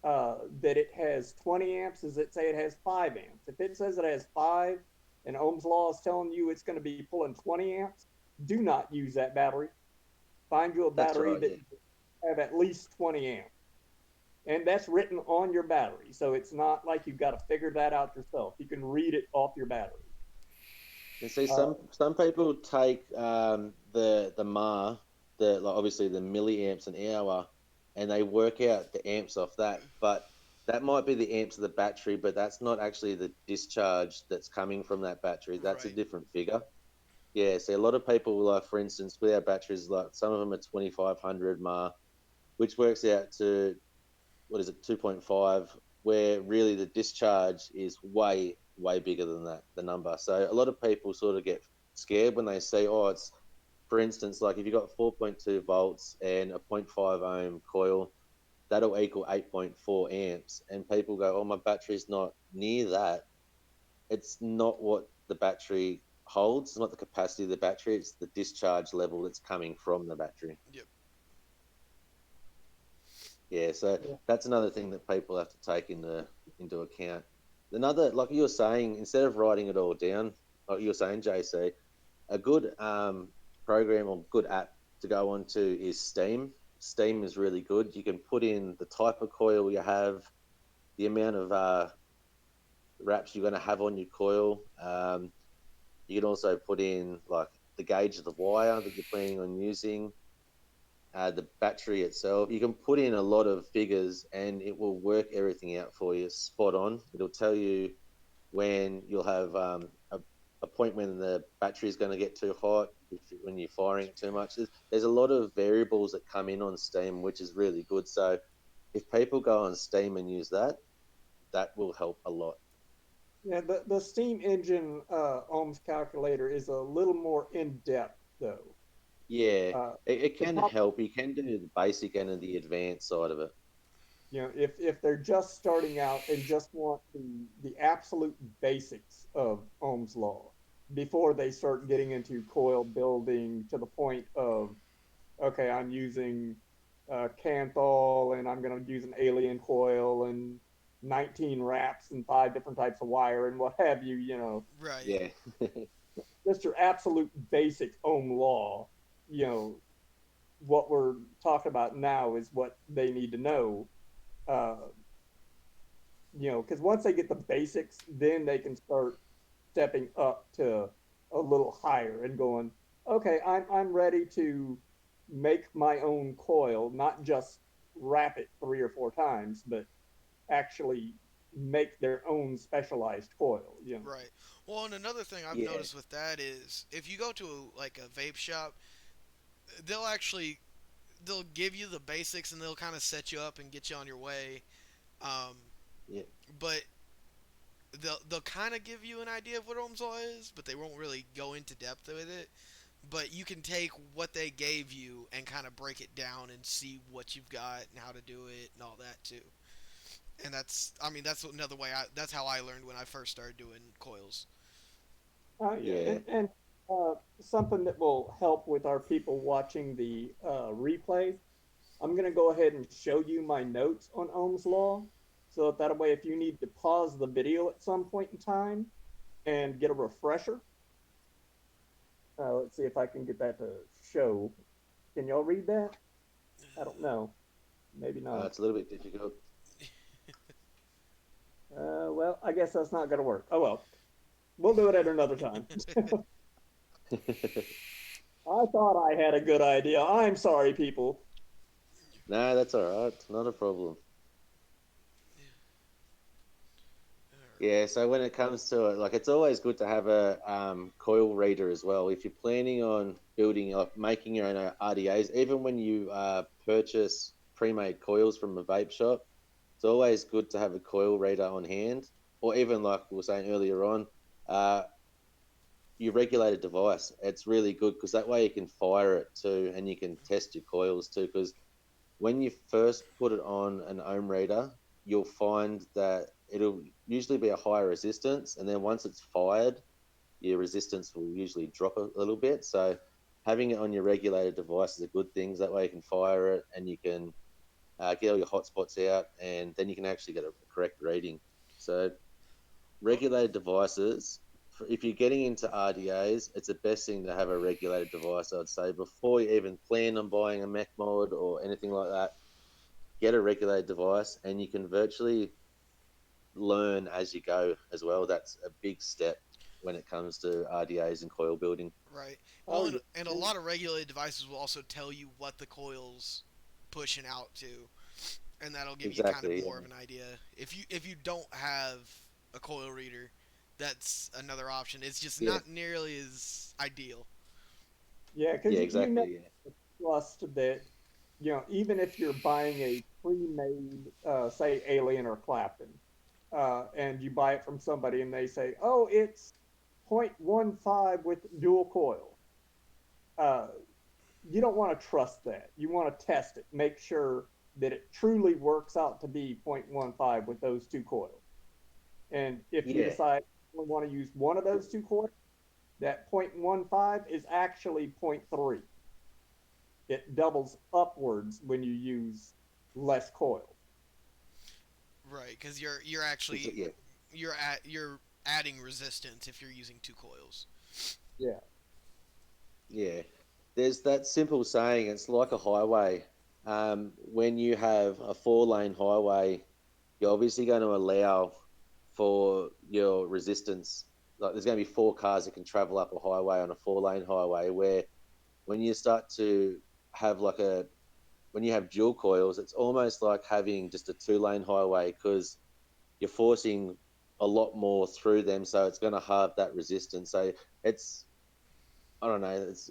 that it has 20 amps? Does it say it has 5 amps? If it says it has 5 and Ohm's law is telling you it's going to be pulling 20 amps, do not use that battery. Find you a
That's
battery
right.
that
Yeah.
have at least 20 amps. And that's written on your battery. So it's not like you've got to figure that out yourself. You can read it off your battery.
And see,
Uh,
some people take the MAR, the like obviously the milliamps an hour, and they work out the amps off that. But that might be the amps of the battery, but that's not actually the discharge that's coming from that battery. That's a
Right.
different figure. Yeah. See, a lot of people, like for instance, with our batteries, like some of them are 2500 MAR, which works out to what is it, 2.5, where really the discharge is way bigger than that, the number. So a lot of people sort of get scared when they say, oh, it's, for instance, like if you've got 4.2 volts and a zero point 0.5 ohm coil, that'll equal 8.4 amps. And people go, oh, my battery's not near that. It's not what the battery holds. It's not the capacity of the battery. It's the discharge level that's coming from the battery.
Yep.
Yeah, so that's another thing that people have to take into account. Another, like you were saying, instead of writing it all down, like you were saying, JC, a good program or good app to go onto is Steam. Steam is really good. You can put in the type of coil you have, the amount of wraps you're going to have on your coil. You can also put in like the gauge of the wire that you're planning on using, the battery itself. You can put in a lot of figures and it will work everything out for you spot on. It'll tell you when you'll have a point when the battery is going to get too hot when you're firing it too much. There's a lot of variables that come in on Steam, which is really good. So if people go on Steam and use that, that will help a lot.
Yeah, the Steam engine ohms calculator is a little more in depth though.
Yeah,
Uh,
it
the
can
top,
help. You can do the basic and the advanced side of it.
if they're just starting out and just want the absolute basics of Ohm's law before they start getting into coil building to the point of okay, I'm using Canthal and I'm going to use an alien coil and 19 wraps and 5 different types of wire and what have you,
Right.
Yeah,
just your absolute basic ohm law, you know, what we're talking about now is what they need to know. Uh, because once they get the basics, then they can start stepping up to a little higher and going, okay, I'm ready to make my own coil, not just wrap it 3 or 4 times, but actually make their own specialized coil.
Right. Well, and another thing I've
yeah,
noticed with that is if you go to like a vape shop, they'll actually they'll give you the basics and they'll kind of set you up and get you on your way. Um,
yeah,
but they'll kind of give you an idea of what Ohm's law is, but they won't really go into depth with it. But you can take what they gave you and kind of break it down and see what you've got and how to do it and all that too. And that's another way. That's how I learned when I first started doing coils.
Yeah,
yeah.
and something that will help with our people watching the replay. I'm going to go ahead and show you my notes on Ohm's law, so that way, if you need to pause the video at some point in time and get a refresher, let's see if I can get that to show. Can y'all read that? I don't know. Maybe not.
It's a little bit difficult.
Well, I guess that's not going to work. Oh well, we'll do it at another time. I thought I had a good idea. I'm sorry, people.
No, that's all right. Not a problem. Yeah, so when it comes to it, like it's always good to have a coil reader as well. If you're planning on building, like making your own RDAs, even when you purchase pre-made coils from a vape shop, it's always good to have a coil reader on hand, or even like we were saying earlier on, uh, your regulated device. It's really good because that way you can fire it too, and you can test your coils too. Because when you first put it on an ohm reader, you'll find that it'll usually be a higher resistance, and then once it's fired, your resistance will usually drop a little bit. So having it on your regulated device is a good thing. That way you can fire it and you can get all your hotspots out, and then you can actually get a correct reading. So
Oh,
regulated devices. If you're getting into RDAs, it's the best thing to have a regulated device. I'd say before you even plan on buying a Mac mod or anything like that, get a regulated device, and you can virtually learn as you go as well. That's a big step when it comes to RDAs and coil building.
right. Well,
Oh
and a
yeah,
lot of regulated devices will also tell you what the coil's pushing out to, and that'll give you kind of
Exactly.
more of an idea. If you don't have a coil reader, that's another option. It's just
Yeah.
not nearly as ideal.
yeah, because
Yeah.
you never
Exactly. Yeah.
trust that even if you're buying a pre-made, say, Alien or Clapton, and you buy it from somebody and they say, "Oh, it's 0.15 with dual coil," uh, you don't want to trust that. You want to test it, make sure that it truly works out to be 0.15 with those two coils. And if you
Yeah.
decide you want to use one of those two coils, that 0.15 is actually zero point 0.3. It doubles upwards when you use less coil.
Right, because you're actually
Yeah.
you're adding resistance if you're using two coils.
Yeah.
Yeah. There's that simple saying. It's like a highway. When you have a four-lane highway, you're obviously going to allow for your resistance. Like there's going to be four cars that can travel up a highway on a four-lane highway. Where when you start to have like a when you have dual coils, it's almost like having just a two-lane highway because you're forcing a lot more through them, so it's going to halve that resistance. So it's, I don't know, it's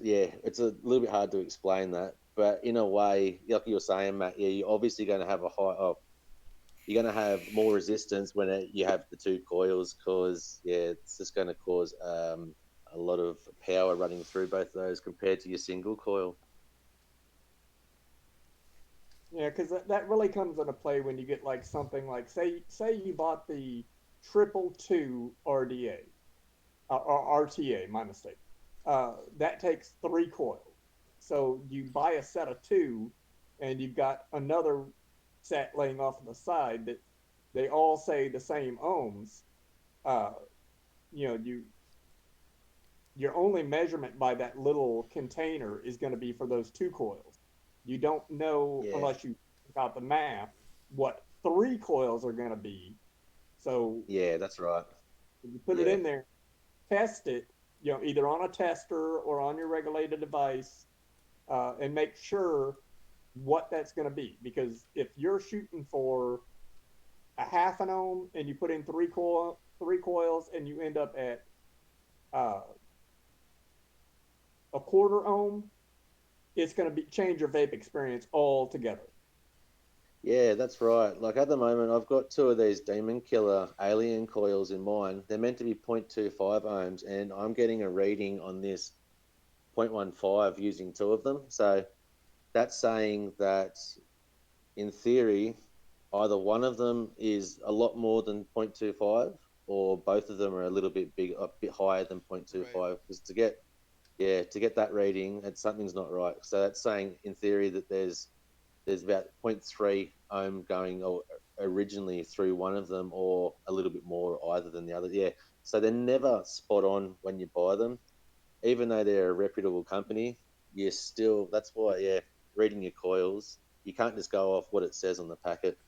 a little bit hard to explain that, but in a way, like you were saying, Matt, yeah, you're obviously going to have you're going to have more resistance when you have the two coils, because yeah, it's just going to cause a lot of power running through both of those compared to your single coil.
Yeah, because that really comes into play when you get like something like say you bought the triple two RDA or RTA, my mistake. That takes three coils. So you buy a set of two, and you've got another set laying off on the side that they all say the same ohms. Uh, you know, your only measurement by that little container is going to be for those two coils. You don't know
Yeah,
unless you got the math what three coils are going to be. So
yeah, that's right.
if you put it
Yeah,
in there, test it, either on a tester or on your regulated device, and make sure what that's going to be. Because if you're shooting for a half an ohm and you put in three coils and you end up at uh, a quarter ohm, it's going to be change your vape experience altogether.
yeah, that's right. Like at the moment, I've got two of these Demon Killer alien coils in mine. They're meant to be 0.25 ohms, and I'm getting a reading on this 0.15 using two of them. So that's saying that in theory, either one of them is a lot more than 0.25, or both of them are a little bit big, a bit higher than
Right.
0.25. Because to get that reading, something's not right. So that's saying in theory that there's about zero point 0.3 ohm going originally through one of them, or a little bit more either than the other. Yeah. So they're never spot on when you buy them, even though they're a reputable company. You still, that's why, yeah, reading your coils, you can't just go off what it says on the packet.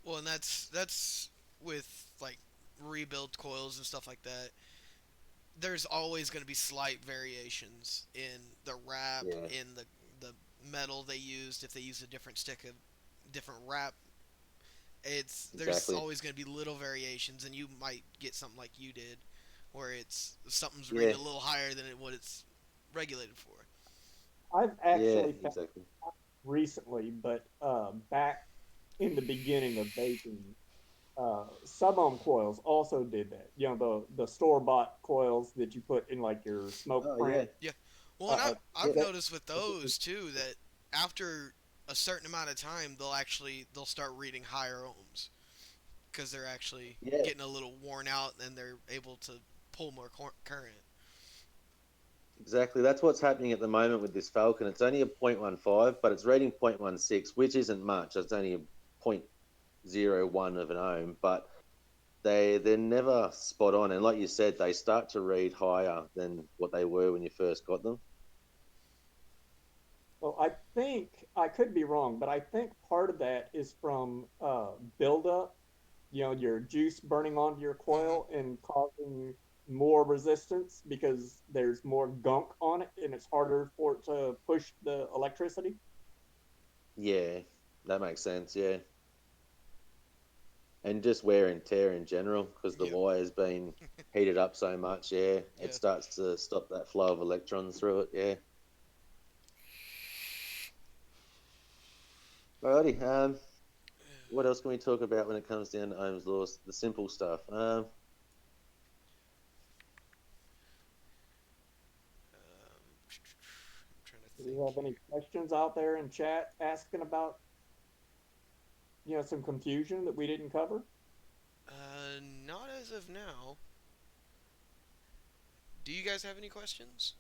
Well, and that's with like rebuild coils and stuff like that. There's always going to be slight variations in the wrap,
Yeah,
in the metal they used. If they use a different stick of different wrap, there's
exactly.
always going to be little variations, and you might get something like you did, where it's something's
Yeah,
reading a little higher than what it's regulated for.
I've
yeah,
actually found
exactly.
recently, but back in the beginning of vaping, sub ohm coils also did that. The store bought coils that you put in like your smoke
Oh,
print.
yeah,
Yeah. Well, and
Uh,
I've
yeah,
that,
noticed with those too that after a certain amount of time they'll start reading higher ohms because they're actually
yeah.
getting a little worn out and they're able to pull more current.
Exactly. That's what's happening at the moment with this Falcon. It's only a 0.15, but it's rating 0.16, which isn't much. It's only a 0.01 of an ohm, but they're never spot on. And like you said, they start to read higher than what they were when you first got them.
well, I think I could be wrong, but I think part of that is from buildup. Your juice burning onto your
Hmm.
coil and causing more resistance because there's more gunk on it and it's harder for it to push the electricity.
Yeah, that makes sense. Yeah. And just wear and tear in general, because the
Yep.
wire's been heated up so much. Yeah, it
Yeah.
starts to stop that flow of electrons through it. Yeah. Alrighty. What else can we talk about when it comes down to Ohm's laws? The simple stuff.
I'm trying to
Do
think
you have any
here.
questions out there in chat asking about, some confusion that we didn't cover?
Not as of now. Do you guys have any questions?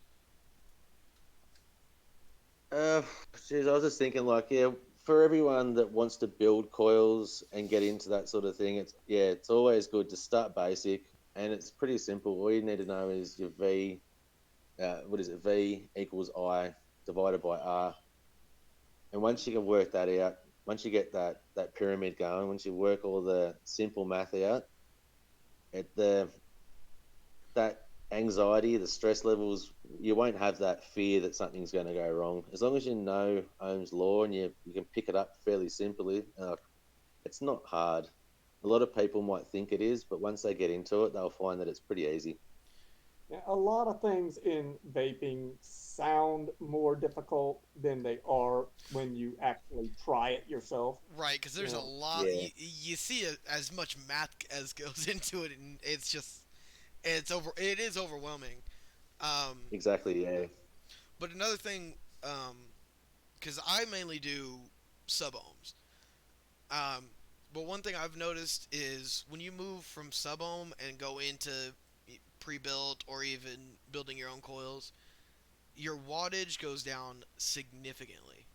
Uh, Geez, I was just thinking, like, yeah, for everyone that wants to build coils and get into that sort of thing, it's always good to start basic, and it's pretty simple. All you need to know is your V. What is it? V equals I divided by R, and once you can work that out, once you get that pyramid going, once you work all the simple math out, the that anxiety, the stress levels, you won't have that fear that something's going to go wrong. As long as you know Ohm's law and you can pick it up fairly simply, it's not hard. A lot of people might think it is, but once they get into it, they'll find that it's pretty easy.
Yeah, a lot of things in vaping sound more difficult than they are when you actually try it yourself.
Right, because
You
there's a
know,
lot.
Yeah,
You see as much math as goes into it, and it's just it is overwhelming. Um,
exactly. Yeah,
but another thing, because I mainly do sub ohms. Um, but one thing I've noticed is when you move from sub ohm and go into pre-built or even building your own coils, your wattage goes down significantly.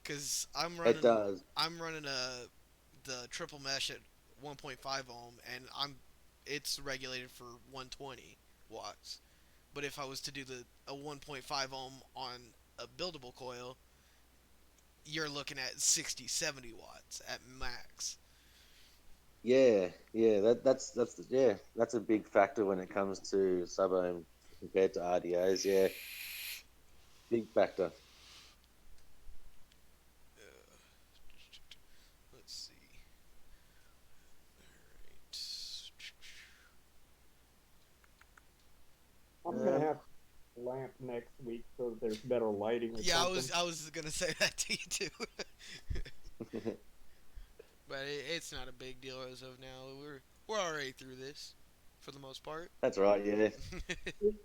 Cause
it does.
I'm running the triple mesh at 1.5 ohm, and it's regulated for 120 watts. But if I was to do the a 1.5 ohm on a buildable coil, you're looking at 60, 70 watts at max.
Yeah, yeah. Yeah, that's a big factor when it comes to sub-ohm compared to RDAs. Yeah, big factor.
Uh, let's see. All right.
I'm gonna
Um,
have a lamp next week so that there's better lighting or
Yeah,
something.
I was gonna say that to you too. But it's not a big deal as of now. We're already through this, for the most part.
that's right. Yeah,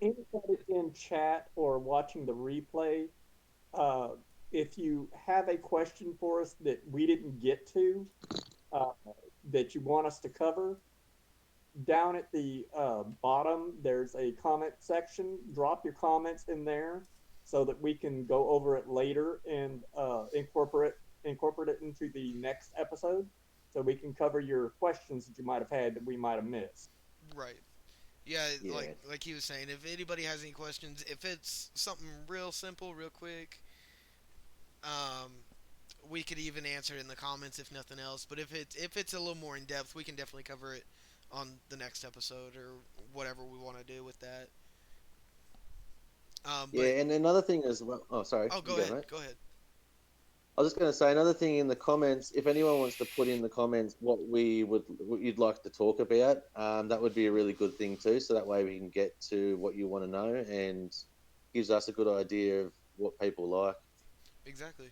Anybody in chat or watching the replay, uh, if you have a question for us that we didn't get to, uh, that you want us to cover, down at the bottom, there's a comment section. Drop your comments in there so that we can go over it later and incorporate it into the next episode, so we can cover your questions that you might have had that we might have missed.
Right. Yeah,
yeah.
like he was saying, if anybody has any questions, if it's something real simple, real quick, um, we could even answer it in the comments if nothing else. But if it's a little more in depth, we can definitely cover it on the next episode or whatever we want to do with that. But
Yeah, and another thing as well. Oh, sorry,
oh,
you
go
go,
ahead,
mate.
go ahead.
I was just going to say another thing in the comments. If anyone wants to put in the comments what you'd like to talk about, that would be a really good thing too. So that way we can get to what you want to know and gives us a good idea of what people like.
Exactly.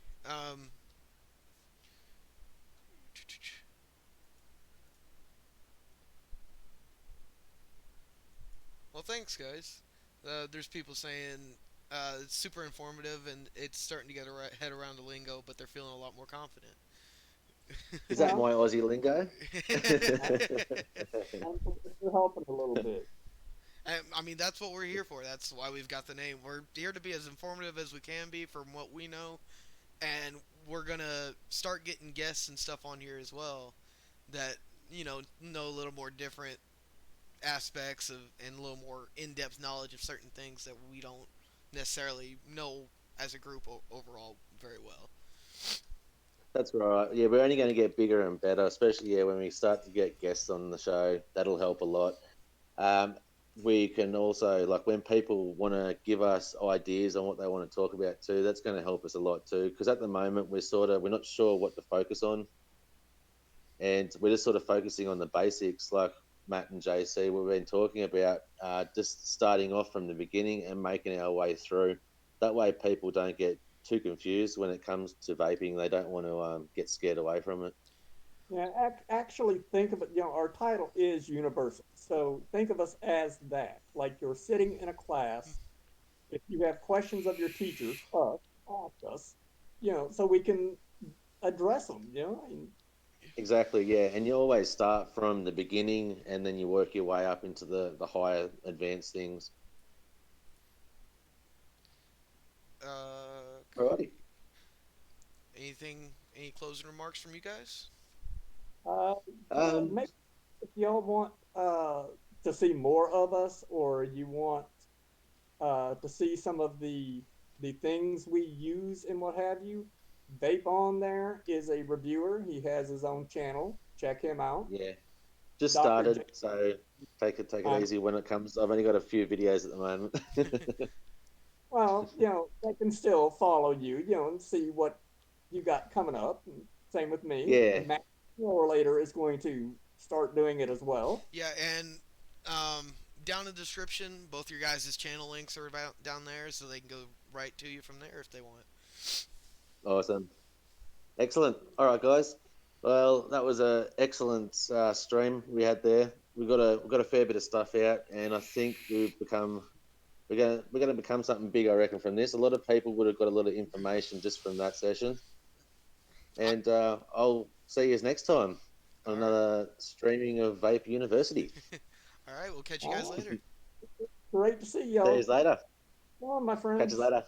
Well, thanks, guys. There's people saying it's super informative and it's starting to get a head around the lingo, but they're feeling a lot more confident.
Is that
Well,
my Aussie lingo?
I'm, I'm you're helping a little bit.
I mean, that's what we're here for. That's why we've got the name. We're here to be as informative as we can be from what we know, and we're gonna start getting guests and stuff on here as well that know a little more different aspects of and a little more in-depth knowledge of certain things that we don't necessarily know as a group overall very well.
That's right. Yeah, we're only going to get bigger and better, especially when we start to get guests on the show. That'll help a lot. Um, we can also like when people want to give us ideas on what they want to talk about too. That's going to help us a lot too. Because at the moment we're not sure what to focus on, and we're just sort of focusing on the basics, like Matt and JC we've been talking about. Just starting off from the beginning and making our way through. That way, people don't get too confused when it comes to vaping. They don't want to get scared away from it.
Yeah, actually think of it. Our title is universal, so think of us as that. Like you're sitting in a class. If you have questions of your teachers, ask us. So we can address them.
Exactly, yeah. And you always start from the beginning and then you work your way up into the higher advanced things.
Okay.
Alrighty.
Any closing remarks from you guys?
Uh,
Um,
Maybe if y'all want to see more of us, or you want to see some of the things we use and what have you, Vape On there is a reviewer. He has his own channel. Check him out.
yeah. Just
Dr. J.
started, so take it
I'm
easy when it comes. I've only got a few videos at the moment.
Well, they can still follow you, and see what you got coming up. And same with me,
Yeah.
Matt. or later is going to start doing it as well.
Yeah, and down in the description, both your guys' channel links are about down there, so they can go right to you from there if they want.
Awesome. Excellent. All right, guys. Well, that was a excellent stream we had there. We got a fair bit of stuff out, and I think we're gonna become something big. I reckon from this, a lot of people would have got a lot of information just from that session.
Uh,
And I'll see you next time on
all right.
another streaming of Vape University.
All right, we'll catch you guys
All right.
later.
Great to see
See you
y'all.
later.
Come on, my
Catch you
friends.
later.